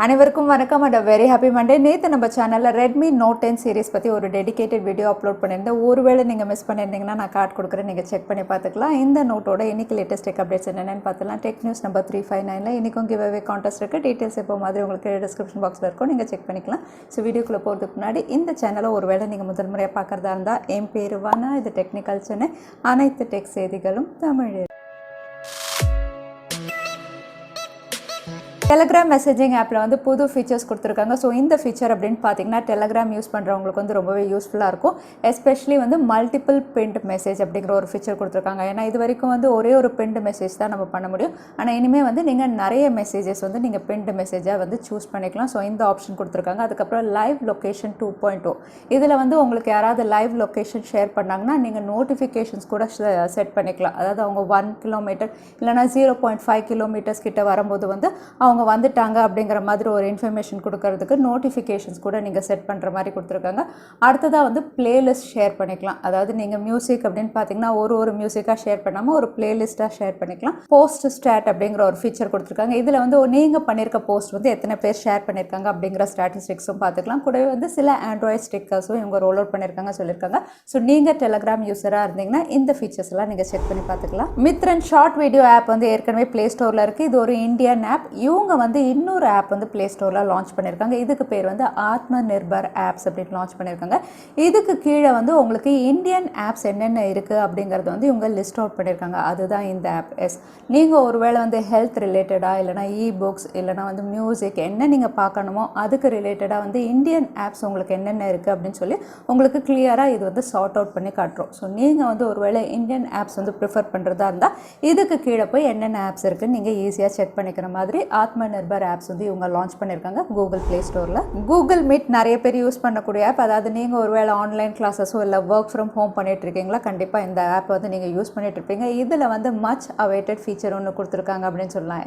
அனைவருக்கும் வணக்கம் and a very happy Monday. நேத்து நம்ம சேனல்ல Redmi Note 10 series பத்தி ஒரு dedicated video upload பண்ணிருந்தேன். ஒருவேளை நீங்க மிஸ் பண்ணிருந்தீங்கன்னா நான் கார்ட் கொடுக்கிறேன், நீங்க செக் பண்ணி பார்த்துக்கலாம். இந்த நோட்டோட இன்னைக்கு லேட்டஸ்ட் டெக் அப்டேட்ஸ் என்னன்னு பார்த்தலாம். டெக் நியூஸ் நம்பர் 359ல இன்னைக்கும் giveaway contest இருக்கு. டீடைல்ஸ் எப்போ மாதிரி உங்களுக்கு description boxல இருக்கும், நீங்க செக் பண்ணிக்கலாம். சோ வீடியோக்குள்ள போறதுக்கு முன்னாடி இந்த சேனலை ஒருவேளை நீங்க முதல் முறையா பார்க்கறதா இருந்தா என் பேரு வானா, இது டெக்னிக்கல் சென்னை, அனைத்து டெக் செய்திகளும் தமிழில். Telegram messaging appல வந்து புது ஃபீச்சர்ஸ் கொடுத்திருக்காங்க. சோ இந்த ஃபீச்சர் அப்படினு பாத்தீங்கன்னா Telegram யூஸ் பண்றவங்களுக்கு வந்து ரொம்பவே யூஸ்ஃபுல்லா இருக்கும். எஸ்பெஷலி வந்து மல்டிபிள் பின்ட் மெசேஜ் அப்படிங்கற ஒரு ஃபீச்சர் கொடுத்திருக்காங்க. ஏன்னா இது வரைக்கும் வந்து ஒரே ஒரு பின்ட் மெசேஜ் தான் நம்ம பண்ண முடியும். ஆனா இனிமே வந்து நீங்க நிறைய மெசேजेस வந்து நீங்க பின்ட் மெசேஜா வந்து சூஸ் பண்ணிக்கலாம். சோ இந்த ஆப்ஷன் கொடுத்திருக்காங்க. அதுக்கு அப்புறம் லைவ் லொகேஷன் 2.0. இதுல வந்து உங்களுக்கு யாராவது லைவ் லொகேஷன் ஷேர் பண்ணாங்கன்னா நீங்க நோட்டிஃபிகேஷன்ஸ் கூட செட் பண்ணிக்கலாம். அதாவது அவங்க 1 கிலோமீட்டர் இல்லனா 0.5 கிலோமீட்டர்ஸ் கிட்ட வரும்போது வந்து அவங்க வந்துட்டாங்க அப்படிங்கற மாதிரி ஒரு இன்ஃபர்மேஷன் கொடுக்கிறதுக்கு நோட்டிஃபிகேஷன்ஸ் கூட நீங்க செட் பண்ற மாதிரி கொடுத்திருக்காங்க. அடுத்ததா வந்து பிளேலிஸ்ட் ஷேர் பண்ணிக்கலாம். அதாவது நீங்க மியூசிக் அப்படினு பாத்தீங்கன்னா ஒரு மியூசிக்கா ஷேர் பண்ணாம ஒரு பிளேலிஸ்டா ஷேர் பண்ணிக்கலாம். போஸ்ட் ஸ்டாட் அப்படிங்கற ஒரு ஃபீச்சர் கொடுத்திருக்காங்க. இதுல வந்து நீங்க பண்ணிருக்க போஸ்ட் வந்து எத்தனை பேர் ஷேர் பண்ணிருக்காங்க அப்படிங்கற ஸ்டாட்டிஸ்டிக்ஸும் பார்த்துக்கலாம். கூடவே வந்து சில ஆண்ட்ராய்ட் ஸ்டிக்கர்ஸும் இவங்க ரோல் அவுட் பண்ணிருக்காங்க சொல்லிருக்காங்க. சோ நீங்க Telegram யூசரா இருந்தீங்கன்னா இந்த ஃபீச்சர்ஸ் எல்லாம் நீங்க செக் பண்ணி பார்த்துக்கலாம். மித்ரன் ஷார்ட் வீடியோ ஆப் வந்து ஏற்கனவே Play Storeல இருக்கு. இது ஒரு இந்தியன் ஆப். இவங்க வந்து இன்னொரு ஆப் வந்து Play Storeல லான்ச் பண்ணிருக்காங்க. இதுக்கு பேர் வந்து ஆத்மநிர்பர் ஆப்ஸ் அப்படி லான்ச் பண்ணிருக்காங்க. இதுக்கு கீழே வந்து உங்களுக்கு இந்தியன் ஆப்ஸ் என்னென்ன இருக்கு அப்படிங்கறது வந்து இவங்க லிஸ்ட் அவுட் பண்ணிருக்காங்க. அதுதான் இந்த ஆப். நீங்க ஒருவேளை வந்து ஹெல்த் ரிலேட்டடா இல்லனா இ-புக்ஸ் இல்லனா வந்து மியூசிக் என்ன நீங்க பார்க்கணுமோ அதுக்கு ரிலேட்டடா வந்து இந்தியன் ஆப்ஸ் உங்களுக்கு என்னென்ன இருக்கு அப்படினு சொல்லி உங்களுக்கு கிளியரா இது வந்து சார்ட் அவுட் பண்ணி காட்றோம். சோ நீங்க வந்து ஒருவேளை இந்தியன் ஆப்ஸ் வந்து பிரெஃபர் பண்றதா இருந்தா இதுக்கு கீழே போய் என்னென்ன ஆப்ஸ் இருக்கு நீங்க ஈஸியா செக் பண்ணிக்கிற மாதிரி ஆத்மநிர்பர் ஆப்ஸ் வந்து இவங்க லான்ச் பண்ணிருக்காங்க Google Play Storeல. Google Meet நிறைய பேர் யூஸ் பண்ணக்கூடிய ஆப். அதாவது நீங்க ஒருவேளை ஆன்லைன் கிளாஸஸோ இல்ல வர்க் ஃப்ரம் ஹோம் பண்ணிட்டு இருக்கீங்களா, கண்டிப்பா இந்த ஆப் வந்து நீங்க யூஸ் பண்ணிட்டு இருப்பீங்க. இதுல வந்து மச் அவைட்டட் ஃபீச்சர் ஒன்னு கொடுத்திருக்காங்க அப்படினு சொல்லலாம்.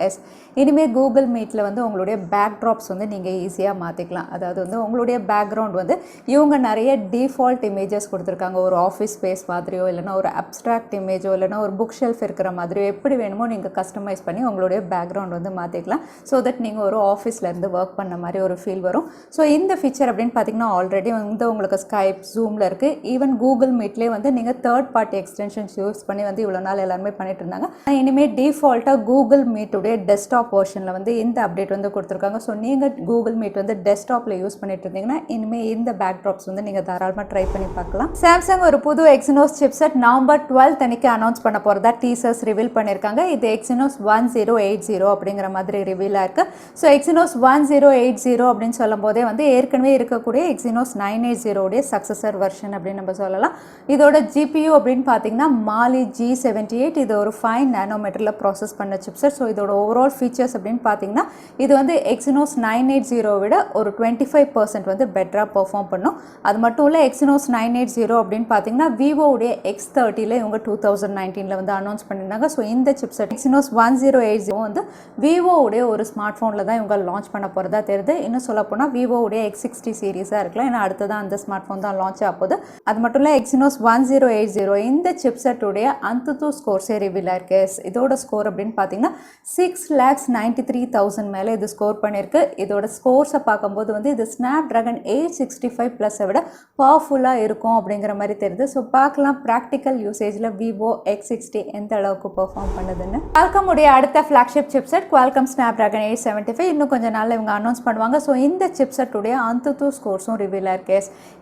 இனிமே Google Meetல வந்து உங்களுடைய பேக்ட்ராப்ஸ் வந்து நீங்க ஈஸியா மாத்திக்கலாம். அதாவது வந்து உங்களுடைய பேக்ரவுண்ட் வந்து இவங்க நிறைய டிஃபால்ட் இமேஜஸ் கொடுத்திருக்காங்க. ஒரு ஆஃபீஸ் ஸ்பேஸ் மாதிரியோ இல்லனா ஒரு அப்ஸ்ட்ராக்ட் இமேஜோ இல்லனா ஒரு புக் ஷெல்ஃப் இருக்கிற மாதிரியோ எப்படி வேணுமோ நீங்க கஸ்டமைஸ் பண்ணி உங்களுடைய பேக்ரவுண்ட் வந்து மாத்திக்கலாம். சோ தட் நீங்க ஒரு ஆஃபீஸ்ல இருந்து வர்க் பண்ண மாதிரி ஒரு ஃபீல் வரும். சோ இந்த ஃபீச்சர் அப்படினு பாத்தீங்கன்னா ஆல்ரெடி வந்து உங்களுக்கு ஸ்கைப், ஜூம்ல இருக்கு. ஈவன் Google Meetலயே வந்து நீங்க தேர்ட் பார்ட்டி எக்ஸ்டென்ஷன்ஸ் யூஸ் பண்ணி வந்து இவ்வளவு நாள் எல்லாரும் பண்ணிட்டு இருந்தாங்க. இனிமே டிஃபால்ட்டா Google Meet உடைய டெஸ்க்டாப் வெர்ஷன்ல வந்து இந்த அப்டேட் வந்து கொடுத்திருக்காங்க. சோ நீங்க Google Meet வந்து டெஸ்க்டாப்ல யூஸ் பண்ணிட்டு இருந்தீங்கன்னா இனிமே இந்த பேக்ட்ராப்ஸ் வந்து நீங்க தாராளமா ட்ரை பண்ணி பார்க்கலாம். Samsung ஒரு புது Exynos chipset நவம்பர் 12 அன்னைக்கு அனௌன்ஸ் பண்ண போறதா டீசர்ஸ் ரிவீல் பண்ணிருக்காங்க. இது Exynos 1080 அப்படிங்கற மாதிரி ரிவீல் ஆயிருக்கு. சோ Exynos 1080 அப்படினு சொல்லும்போதே வந்து ஏற்கனவே இருக்கக்கூடிய Exynos 980 உடைய சக்சஸர் வெர்ஷன் அப்படி நம்ம சொல்லலாம். இதோட GPU அப்படினு பாத்தீங்கன்னா Mali G78. இது ஒரு 5 நானோமீட்டர்ல ப்ராசஸ் பண்ண சிப்செட். சோ இதோட ஓவரால் ஃபீச்சர்ஸ் அப்படினு பாத்தீங்கன்னா இது வந்து Exynos 980 விட ஒரு 25% வந்து பெட்டரா பெர்ஃபார்ம் பண்ணும். அது மட்டும் இல்ல Exynos 980 அப்படினு பாத்தீங்கன்னா Vivo உடைய X30ல இவங்க 2019ல வந்து அனௌன்ஸ் பண்ணிருந்தாங்க. சோ இந்த சிப்செட் Exynos 1080 வந்து Vivo உடைய ஒரு ஸ்மார்ட் போன்ல தான் இவங்க லான்ச் பண்ண போறதா தெரியுது. இன்னும் சொல்ல போனா Vivo உடைய X60 சீரிஸா இருக்கலாம். ஏன்னா அடுத்ததா அந்த ஸ்மார்ட் போன் தான் லான்ச் ஆகுது. அது மட்டும் இல்ல Exynos 1080 இந்த சிப்செட் உடைய AnTuTu ஸ்கோர்ஸே ரிவீல் ஆயிருக்கு. இதோட ஸ்கோர் அப்படினு பாத்தீங்கன்னா 6,93,000 மேல இது ஸ்கோர் பண்ணிருக்கு. இதோட ஸ்கோர்ஸை பார்க்கும்போது வந்து இது Snapdragon 865 பிளஸ் விட பவர்ஃபுல்லா இருக்கும் அப்படிங்கிற மாதிரி தெரியுது. ஸோ பார்க்கலாம் ப்ராக்டிக்கல் யூசேஜ்ல Vivo X60 எந்த அளவுக்கு பெர்ஃபார்ம் பண்ணுதுன்னு. Qualcomm உடைய அடுத்த ஃபிளாக்ஷிப் சிப்செட் Qualcomm Snapdragon 875 இன்னும் கொஞ்ச நாள்ல இவங்க அனௌன்ஸ் பண்ணுவாங்க. சோ இந்த சிப்செட் உடைய AnTuTu ஸ்கோர்ஸும் ரிவீல் ஆயிருக்கு.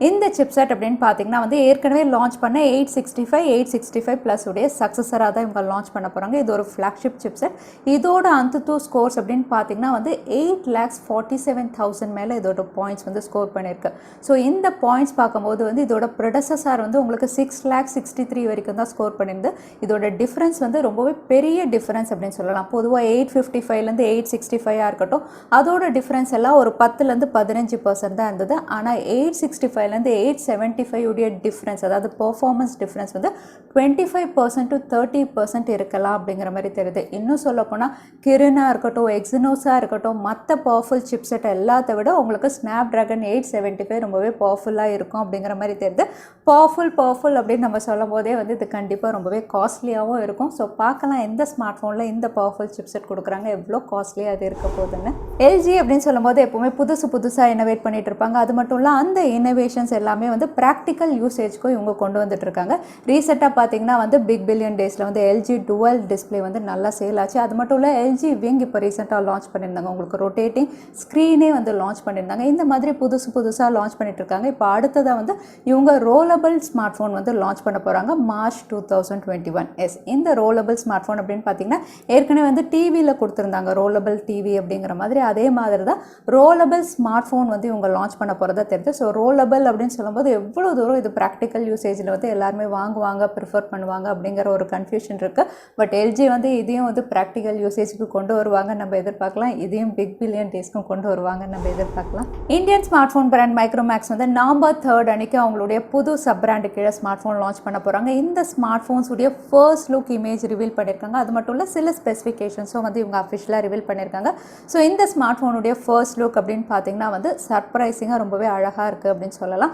இந்த சிப்செட் அப்படினு பாத்தீங்கன்னா வந்து ஏற்கனவே லான்ச் பண்ண 865 பிளஸ் உடைய சக்சஸரா தான் இவங்க லான்ச் பண்ண போறாங்க. இது ஒரு ஃபிளாக்ஷிப் சிப்செட். இதோட AnTuTu ஸ்கோர்ஸ் அப்படினு பாத்தீங்கன்னா வந்து 8,47,000 மேல இதோட பாயிண்ட்ஸ் வந்து ஸ்கோர் பண்ணிருக்கு. சோ இந்த பாயிண்ட்ஸ் பார்க்கும்போது வந்து இதோட ப்ரெடெசஸர் வந்து உங்களுக்கு 6,63 வரைக்கும் தான் ஸ்கோர் பண்ணிருந்து. இதோட டிஃபரன்ஸ் வந்து ரொம்பவே பெரிய டிஃபரன்ஸ் அப்படினு சொல்லலாம். பொதுவா 855 ல இருந்து 865 இருக்கட்டும், அதோட டிஃபரன்ஸ் எல்லாம் ஒரு 10ல இருந்து 15% தான் இருந்தது. ஆனா 865 ல இருந்து 875 உடைய டிஃபரன்ஸ், அதாவது பெர்ஃபார்மன்ஸ் டிஃபரன்ஸ் வந்து 25% to 30% இருக்கலாம் அப்படிங்கிற மாதிரி தெரியுது. இன்னும் சொல்ல போனா கிரினா இருக்கட்டும், எக்ஸினோஸா இருக்கட்டும், மற்ற பவர்ஃபுல் சிப்செட் எல்லாத்தை விட உங்களுக்கு Snapdragon 875 ரொம்பவே பவர்ஃபுல்லா இருக்கும் அப்படிங்கிற மாதிரி தெரியுது. பவர்ஃபுல் அப்படின்னு நம்ம சொல்லும் போதே வந்து இது கண்டிப்பா ரொம்பவே காஸ்ட்லியாகவும் இருக்கும். ஸோ பார்க்கலாம் எந்த ஸ்மார்ட் ஃபோனில் இந்த பவர்ஃபுல் சிப்செட் கொடுக்குறாங்க, எவ்வளோ காஸ்ட்லி காஸ்ட்லி அது இருக்க போகுதுன்னு. எல்ஜி அப்படின்னு சொல்லும்போது எப்போவுமே புதுசாக இனோவேட் பண்ணிட்டு இருப்பாங்க. அது மட்டும் இல்லை அந்த இனோவேஷன்ஸ் எல்லாமே வந்து ப்ராக்டிக்கல் யூசேஜ்க்கும் இவங்க கொண்டு வந்துட்டு இருக்காங்க. ரீசெண்டாக பார்த்தீங்கன்னா வந்து பிக் பில்லியன் டேஸில் வந்து எல்ஜி டுவல் டிஸ்பிளே வந்து நல்லா சேல் ஆச்சு. அது மட்டும் இல்லை எல்ஜி விங் இப்போ ரீசெண்டாக லான்ச் பண்ணியிருந்தாங்க. உங்களுக்கு ரொட்டேட்டிங் ஸ்க்ரீனே வந்து லான்ச் பண்ணியிருந்தாங்க. இந்த மாதிரி புதுசாக லான்ச் பண்ணிட்டு இருக்காங்க. இப்போ அடுத்ததாக வந்து இவங்க ரோலபிள் ஸ்மார்ட் ஃபோன் வந்து லான்ச் பண்ண போகிறாங்க மார்ச் 2021. இந்த ரோலபிள் ஸ்மார்ட் ஃபோன் அப்படின்னு பார்த்தீங்கன்னா ஏற்கனவே வந்து டிவியில் கொடுத்துருந்தாங்க ரோலபிள் டிவி அப்படிங்கிற மாதிரி. அதே மாதிரி தான் ரோலபிள் ஸ்மார்ட் ஃபோன் வந்து இவங்க லான்ச் பண்ண போகிறதா தெரியுது. ஸோ ரோலபிள் அப்படின்னு சொல்லும்போது எவ்வளோ தூரம் இது ப்ராக்டிக்கல் யூசேஜில் வந்து எல்லாருமே வாங்குவாங்க, ப்ரிஃபர் பண்ணுவாங்க அப்படிங்கிற ஒரு கன்ஃபியூஷன் இருக்குது. பட் எல்ஜி வந்து இதையும் வந்து ப்ராக்டிக்கல் யூசேஜுக்கு கொண்டு வருவாங்க நம்ம எதிர்பார்க்கலாம். இதையும் பிக் பில்லியன் டேஸ்க்கும் கொண்டு வருவாங்க நம்ம எதிர்பார்க்கலாம். Indian smart phone brand Micromax வந்து நவம்பர் 3 அன்னைக்கு அவங்களுடைய புது சப் பிராண்டு கீழே ஸ்மார்ட் ஃபோன் லான்ச் பண்ண போகிறாங்க. இந்த ஸ்மார்ட் ஃபோன்ஸ் உடைய ஃபர்ஸ்ட் லுக் இமேஜ் ரிவீல் பண்ணியிருக்காங்க. அது மட்டும் இல்லை சில ஸ்பெசிஃபிகேஷன்ஸும் வந்து இவங்க அஃபிஷியலாக ரிவீல் பண்ணியிருக்காங்க. ஸோ இந்த ஸ்மார்ட் ஃபோனுடைய ஃபர்ஸ்ட் லுக் அப்படின்னு பார்த்தீங்கன்னா வந்து சர்ப்ரைசிங்காக ரொம்பவே அழகாக இருக்குது அப்படின்னு சொல்லலாம்.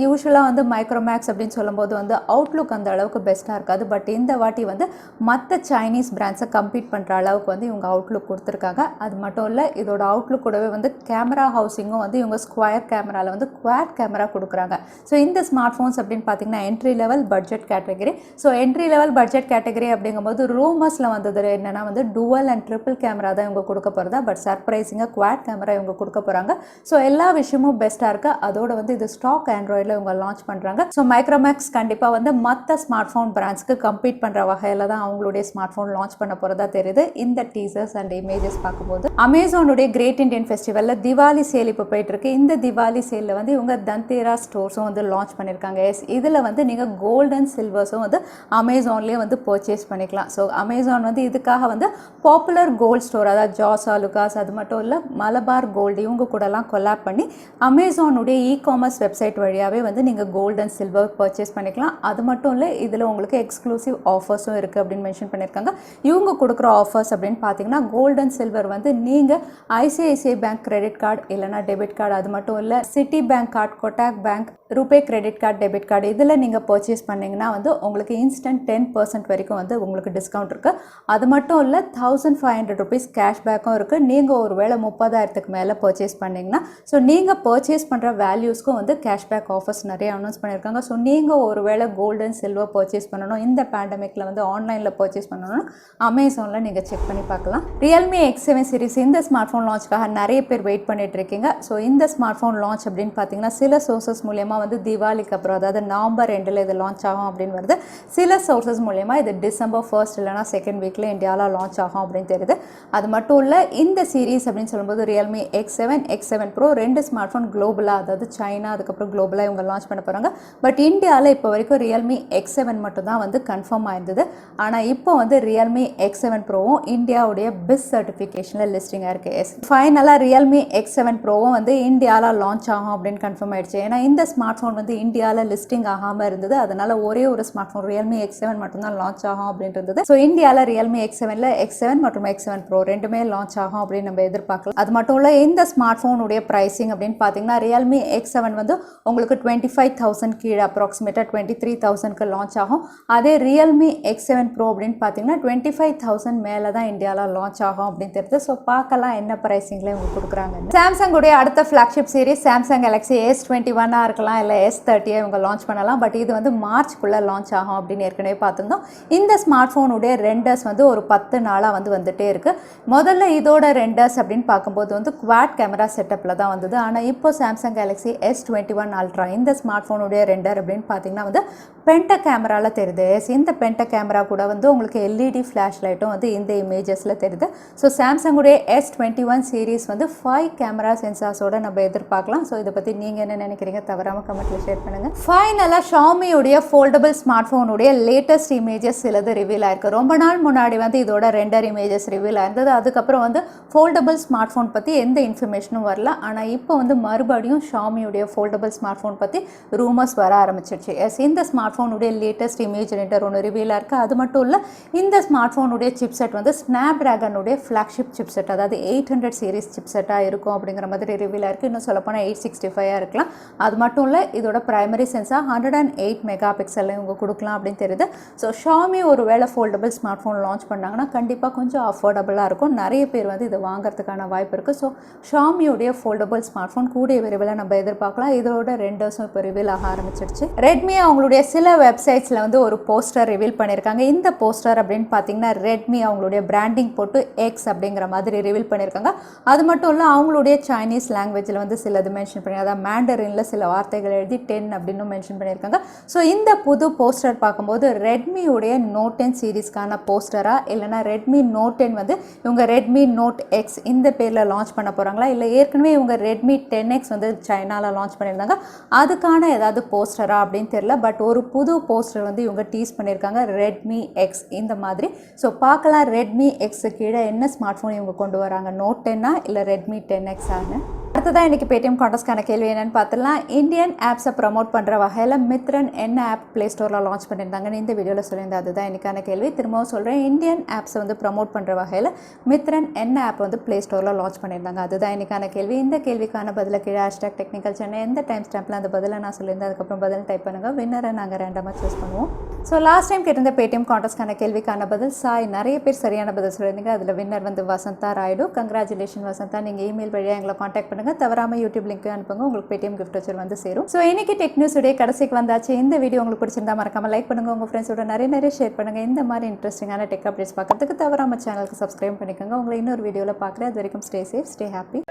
யூஸ்வலாக வந்து மைக்ரோமேக்ஸ் அப்படின்னு சொல்லும்போது வந்து அவுட்லுக் அந்த அளவுக்கு பெஸ்ட்டாக இருக்காது. பட் இந்த வாட்டி வந்து மற்ற சைனீஸ் பிராண்ட்ஸை கம்பீட் பண்ணுற அளவுக்கு வந்து இவங்க அவுட்லுக் கொடுத்துருக்காங்க. அது மட்டும் இல்லை இதோட அவுட்லுக் கூடவே வந்து கேமரா ஹவுசிங்கும் வந்து இவங்க ஸ்கொயர் கேமராவில் வந்து குவாட் கேமரா கொடுக்குறாங்க. ஸோ இந்த ஸ்மார்ட் ஃபோன்ஸ் அப்படின்னு பார்த்தீங்கன்னா entry level budget category. So entry level budget category அப்படிங்கும்போது ரூமர்ஸில் வந்தது என்னென்னா வந்து டுவல் அண்ட் ட்ரிபிள் கேமரா தான் இவங்க கொடுக்க போகிறதா. பட் சர்ப்ரைசிங்காக குவாட் கேமரா இவங்க கொடுக்க போகிறாங்க. ஸோ எல்லா விஷயமும் பெஸ்ட்டாக இருக்குது. அதோட வந்து இது ஸ்டாக் ஆண்ட்ராய்டில் இவங்க லான்ச் பண்ணுறாங்க. ஸோ மைக்ரோமேக்ஸ் கண்டிப்பாக வந்து மற்ற ஸ்மார்ட் ஃபோன் பிராண்ட்ஸ்க்கு கம்பீட் பண்ணுற வகையில் தான் அவங்களுடைய ஸ்மார்ட் ஃபோன் லான்ச் பண்ண போகிறதா தெரியுது. இந்த டீசர்ஸ் அண்ட் இமேஜஸ் பார்க்கும்போது அமேசானுடைய கிரேட் இண்டியன் ஃபெஸ்டிவலில் திவாலி சேல் இப்போ போயிட்டு இருக்கு. இந்த திவாலி சேலில் வந்து இவங்க தந்தேரா ஸ்டோர்ஸும் வந்து லான்ச் பண்ணியிருக்காங்க. இதில் வந்து நீங்கள் கோல்ட் அண்ட் சில்வர்ஸும் வந்து அமேசான்லேயே வந்து பர்ச்சேஸ் பண்ணிக்கலாம். ஸோ அமேசான் வந்து இதுக்காக வந்து பாப்புலர் கோல்ட் ஸ்டோர் அதாவது ஜாஸா லுகாஸ் அது மட்டும் இல்லை மலபார் கோல்டு இவங்க கூடலாம் கொலாப் பண்ணி அமேசானுடைய காமர்ஸ் வெப்சைட் வழியாகவே வந்து நீங்கள் கோல்ட் அண்ட் சில்வர் பர்ச்சேஸ் பண்ணிக்கலாம். அது மட்டும் இல்லை இதில் உங்களுக்கு எக்ஸ்க்ளூசிவ் ஆஃபர்ஸும் இருக்குது அப்படின்னு மென்ஷன் பண்ணியிருக்காங்க. இவங்க கொடுக்குற ஆஃபர்ஸ் அப்படின்னு பார்த்தீங்கன்னா கோல்ட் அண்ட் சில்வர் வந்து நீங்கள் ஐசிஐசிஐ பேங்க் கிரெடிட் கார்டு இல்லைனா டெபிட் கார்டு அது மட்டும் இல்லை city bank card Kotak bank RuPay credit card debit card இதில் நீங்கள் பர்ச்சேஸ் பண்ணிங்கன்னா வந்து உங்களுக்கு இன்ஸ்டன்ட் 10% வரைக்கும் வந்து உங்களுக்கு டிஸ்கவுண்ட் இருக்குது. அது மட்டும் இல்லை 1500 rupees கேஷ்பேக்கும் இருக்குது. நீங்கள் ஒரு வேளை 30,000க்கு மேலே பர்ச்சேஸ் பண்ணிங்கன்னா ஸோ நீங்கள் பர்ச்சேஸ் பண்ணுற வேல்யூஸ்க்கும் வந்து கேஷ்பேக் ஆஃபர்ஸ் நிறைய அனௌன்ஸ் பண்ணியிருக்காங்க. ஸோ நீங்கள் ஒரு வேளை கோல்டு அண்ட் சில்வர் பர்ச்சேஸ் பண்ணணும் இந்த பேண்டமிக்கில் வந்து ஆன்லைனில் பர்ச்சேஸ் பண்ணணும் அமேசானில் நீங்கள் செக் பண்ணி பார்க்கலாம். ரியல்மி X7 சீரிஸ் இந்த ஸ்மார்ட் ஃபோன் லான்ச்சுக்காக நிறைய பேர் வெயிட் பண்ணிட்டு இருக்கீங்க. ஸோ இந்த ஸ்மார்ட் ஃபோன் லான்ச் அப்படின்னு பார்த்தீங்கன்னா சில சோர்சஸ் மூலியமாக வந்து தீபாவளிக்கு அப்புறம் அதாவது நவம்பர் 2 இது லான்ச் ஆகும் அப்படின்னு வருது. சில சோர்சஸ் மூலியமாக இது டிசம்பர் 1 இல்லைனா 2nd வீக்கில் இந்தியாவில் லான்ச் ஆகும் அப்படின்னு தெரியுது. அது மட்டும் இல்லை இந்த சீரீஸ் அப்படின்னு சொல்லும்போது Realme X7 X7 Pro 2 smart phone குளோபலாக அதாவது சைனா அதுக்கப்புறம் குளோபலாக இவங்க லான்ச் பண்ண போகிறாங்க. பட் இந்தியாவில் இப்போ வரைக்கும் ரியல்மி X7 மட்டும் தான் வந்து கன்ஃபார்ம் ஆயிருந்தது. ஆனால் இப்போ வந்து ரியல்மி X7 Proவும் இந்தியாவுடைய பிஸ் சர்டிஃபிகேஷனில் லிஸ்டிங்காக இருக்குது. ஃபைனலாக ரியல்மி X7 Proவும் வந்து இந்தியாவில் லான்ச் ஆகும் அப்படின்னு கன்ஃபார்ம் ஆயிடுச்சு. ஏன்னா இந்த ஸ்மார்ட் ஃபோன் வந்து இந்தியாவில் லிஸ்டிங் ஆகாமல் இருந்தது. அதனால ஒரே ஒரு ஸ்மார்ட் ஃபோன் ரியல்மி X7 மட்டும்தான் லான்ச் ஆகும் அப்படின்னு இருந்தது. ஸோ இந்தியாவில் ரியல்மி X7ல X7 மற்றும் X7 Pro ரெண்டுமே லான்ச் ஆகும் அப்படின்னு நம்ம எதிர்பார்க்கலாம். அது மட்டும் இல்லை இந்த ஸ்மார்ட் ஃபோனுடைய ப்ரைஸிங் அப்படின்னு பார்த்தீங்கன்னா ரியல்மி X7 வந்து உங்களுக்கு 25,000 கீழே அப்ராக்சிமேட்டாக 23,000க்கு லான்ச் ஆகும். அதே ரியல்மி X7 Pro அப்படின்னு பார்த்தீங்கன்னா 25,000 மேலே தான் இந்தியாவில் லான்ச் ஆகும் அப்படின்னு தெரியுது. ஸோ பார்க்கலாம் என்ன ப்ரைஸிங்கில் இவங்க கொடுக்குறாங்க. சாம்சங்குடைய அடுத்த flagship series Samsung Galaxy S21 இருக்கலாம் இல்லை S30 இவங்க லான்ச் பண்ணலாம். பட் இது வந்து மார்ச்க்குள்ளே லான்ச் ஆகும் அப்படின்னு ஏற்கனவே பார்த்துருந்தோம். இந்த ஸ்மார்ட் ஃபோனுடைய ரெண்டர்ஸ் வந்து ஒரு 10 நாளாக வந்து வந்துட்டே இருக்குது. முதல்ல இதோட ரெண்டர்ஸ் அப்படின்னு பார்க்கும்போது வந்து குவாட் கேமரா செட்டப்பில் தான் வந்தது. ஆனால் இப்போ சாம்சங் கேலக்ஸி S21 அல்ட்ரா இந்த ஸ்மார்ட் ஃபோனுடைய ரெண்டர் அப்படின்னு பார்த்தீங்கன்னா வந்து பென்டா கேமராவில் தெரியுது. இந்த பென்டா கேமரா கூட வந்து உங்களுக்கு LED ஃப்ளாஷ் லைட்டும் வந்து இந்த இமேஜஸில் தெரியுது. ஸோ சாம்சங்குடைய S21 சீரீஸ் வந்து 5 கேமரா சென்சார்ஸோட நம்ம எதிர்பார்க்கலாம். ஸோ இதை பற்றி நீங்கள் என்ன நினைக்கிறீங்க தவறாமல் கமெண்ட்டில் ஷேர் பண்ணுங்கள். ஃபைனலாக ஷாமியுடைய ஃபோல்டபிள் ஸ்மார்ட் ஃபோனுடைய லேட்டஸ்ட் இமேஜஸ் சிலது ரிவீல் ஆயிருக்கு. ரொம்ப நாள் முன்னாடி வந்து இதோட ரெண்டர் இமேஜஸ் ரிவீல் ஆயிருந்தது. அதுக்கப்புறம் வந்து ஃபோல்டபிள் ஸ்மார்ட் ஃபோன் பற்றி எந்த இன்ஃபர்மேஷனும் வரல. ஆனால் இப்போ வந்து மறுபடியும் ஷாமியுடைய ஃபோல்டபிள் ஸ்மார்ட் ஃபோன் பற்றி ரூமர்ஸ் வர ஆரம்பிச்சிருச்சு. இந்த ஸ்மார்ட் ஸ்மார்ட் ஃபோனுடைய லேட்டஸ்ட் இமேஜ் ஜெனரேட்டர் ஒன்று ரிவீலாக இருக்குது. அது மட்டும் இல்லை, இந்த ஸ்மார்ட் ஃபோனுடைய சிப்செட் வந்து ஸ்னாப்ட்ராகனுடைய ஃப்ளாக்ஷிப் சிப்செட், அதாவது 800 சீரிஸ் சிப்செட்டாக இருக்கும் அப்படிங்கிற மாதிரி ரிவீலாக இருக்குது. இன்னும் சொல்லப்போனால் 865 இருக்கலாம். அது மட்டும் இல்லை, இதோட பிரைமரி சென்சார் 108 மெகா பிக்சலில் இவங்க கொடுக்கலாம் அப்படின்னு தெரியுது. ஸோ ஷாமி ஒரு வேளை ஃபோல்டபுள் ஸ்மார்ட் ஃபோன் லான்ச் பண்ணாங்கன்னா கண்டிப்பாக கொஞ்சம் அஃபோர்டபுளாக இருக்கும். நிறைய பேர் வந்து இதை வாங்குறதுக்கான வாய்ப்பு இருக்குது. ஸோ ஷாமியோடைய ஃபோல்டபுள் ஸ்மார்ட் ஃபோன் கூடிய விரைவில் நம்ம எதிர்பார்க்கலாம். இதோட 2 வருஷம் இப்போ ரிவீல் ஆக ஆரம்பிச்சிருச்சு. ரெட்மி அவங்களுடைய சில வெப்சைட்ஸில் வந்து ஒரு போஸ்டர் ரிவீல் பண்ணியிருக்காங்க. இந்த போஸ்டர் அப்படின்னு பார்த்தீங்கன்னா ரெட்மி அவங்களுடைய பிராண்டிங் போட்டு எக்ஸ் அப்படிங்கிற மாதிரி ரிவீல் பண்ணியிருக்காங்க. அது மட்டும் இல்லை, அவங்களுடைய சைனீஸ் லாங்குவேஜில் வந்து சிலது மென்ஷன் பண்ணி, அதாவது மேண்டரினில் சில வார்த்தைகள் எழுதி 10 அப்படின்னு மென்ஷன் பண்ணியிருக்காங்க. ஸோ இந்த புது போஸ்டர் பார்க்கும்போது ரெட்மியுடைய நோட் 10 சீரீஸ்க்கான போஸ்டரா, இல்லைனா ரெட்மி நோட் 10 வந்து இவங்க ரெட்மி நோட் எக்ஸ் இந்த பேரில் லான்ச் பண்ண போகிறாங்களா, இல்லை ஏற்கனவே இவங்க ரெட்மி 10X வந்து சைனாவில் லான்ச் பண்ணியிருந்தாங்க, அதுக்கான ஏதாவது போஸ்டரா அப்படின்னு தெரியல. பட் ஒரு புது போஸ்டர் வந்து இவங்க டீஸ் பண்ணியிருக்காங்க, ரெட்மி எக்ஸ் இந்த மாதிரி. ஸோ பார்க்கலாம் ரெட்மி எக்ஸு கீழே என்ன ஸ்மார்ட் ஃபோன் இவங்க கொண்டு வராங்க, நோட் 10 இல்லை ரெட்மி 10X ஆன்னு. அடுத்ததான் இன்றைக்கி பேடிஎம் கான்டெஸ்ட்கான கேள்வி என்னென்னு பார்த்துலாம். இந்தியன் ஆப்ஸை ப்ரமோட் பண்ணுற வகையில் மித்ரன் என்ன ஆப் ப்ளே ஸ்டோரில் லான்ச் பண்ணியிருந்தாங்கன்னு இந்த வீடியோவில் சொல்லியிருந்தேன். அதுதான் இன்றைக்கான கேள்வி. திரும்பவும் சொல்கிறேன், இந்தியன் ஆப்ஸை வந்து ப்ரமோட் பண்ணுற வகையில் மித்ரன் என்ன ஆப் வந்து ப்ளே ஸ்டோரில் லான்ச் பண்ணியிருந்தாங்க. அதுதான் இன்றைக்கான கேள்வி. இந்த கேள்விக்கான பதிலை கீழே #technicalchennai எந்த டைம் ஸ்டாம்பில் அந்த பதிலை நான் சொல்லியிருந்தேன் அதுக்கப்புறம் பதில் டைப் பண்ணுங்கள். வின்னரை நாங்கள் ரேண்டமாக சூஸ் பண்ணுவோம். ஸோ லாஸ்ட் டைம் கேட்டிருந்த பேடிஎம் கான்டெஸ்ட்கான கேள்விக்கான பதில் சாய். நிறைய பேர் சரியான பதில் சொல்லியிருந்தீங்க. அதில் வின்னர் வந்து வசந்தா ராயுடு. கங்க்ராச்சுலேஷன் வசந்தா. நீங்கள் இமெயில் வழியாக எங்களை காண்டாக்ட் பண்ணுங்கள். தவறாமல் யூடியூப் லிங்க் அனுப்புங்க. உங்களுக்கு பேடிஎம் கிஃப்ட் வச்சர் வந்து சேரும். ஸோ இன்னைக்கு டெக் நியூஸ் உடைய கடைசிக்கு வந்தாச்சு. இந்த வீடியோ உங்களுக்கு பிடிச்சிருந்தா மறக்காம லைக் பண்ணுங்க. உங்கள் ஃப்ரெண்ட்ஸோட நிறைய ஷேர் பண்ணுங்க. இந்த மாதிரி இன்ட்ரெஸ்டிங்கான டெக் அப்டேட்ஸ் பார்க்கறதுக்கு தவறாம சேனலுக்கு சப்ஸ்கிரைப் பண்ணிக்கோங்க. உங்களை இன்னொரு வீடியோவில் பார்க்குறேன். அது வரைக்கும் ஸ்டே சேஃப், ஸ்டே ஹாப்பி.